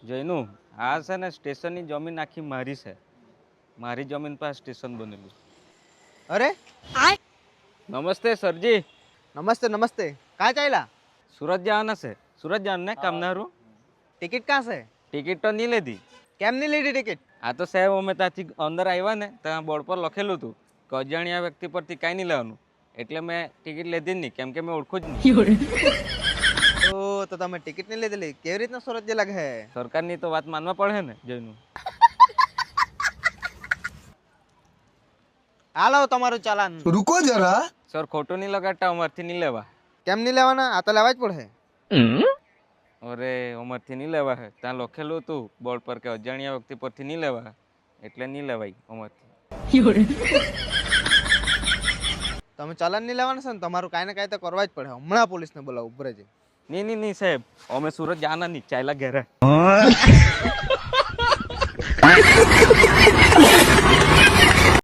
જયનું આ છે ને સ્ટેશનની જમીન આખી મારી છે. મારી જમીન પર સ્ટેશન બનેલું. અરે નમસ્તે સરજી. નમસ્તે નમસ્તે. કાં ચાલ્યા? સુરત જવાના છે. સુરત જવાનું ને કામનારું. ટિકિટ કાં છે? ટિકિટ તો નહીં લીધી. કેમ નહીં લીધી ટિકિટ? આ તો સાહેબ અમે ત્યાંથી અંદર આવ્યા ને ત્યાં બોર્ડ પર લખેલું હતું કે અજાણ્યા વ્યક્તિ પરથી કાંઈ નહીં લેવાનું. એટલે મેં ટિકિટ લીધી જ નહીં, કેમ કે મેં ઓળખું જ નહીં. તો તમે ટિકિટ નહીં લીધેલી, કેવી રીતના સુરત જે લાગે? સરકારની તો વાત માનવા પડે ને જયનું. હાલો તમારું ચાલાન. रुको जरा. સર ખોટું નહીં લગાડતા, અમારથી નહીં લેવા. કેમ નહીં લેવાના? આ તો લેવા જ પડે. અરે અમારથી નહીં લેવા હે. ત્યાં લખેલું હતું બોર્ડ પર કે અજાણ્યા વ્યક્તિ પરથી નહીં લેવા, એટલે નહીં લેવાય અમારથી. તમે ચાલાન નહીં લેવાના છે ને, તમારું કાંઈ ને કાંઈ તો કરવા જ પડે. હમણાં પોલીસને બોલાવું ઉભરે છે. નહીં સાહેબ, અમે સુરત જવાના નહીં, ચાલ્યા ઘેરે.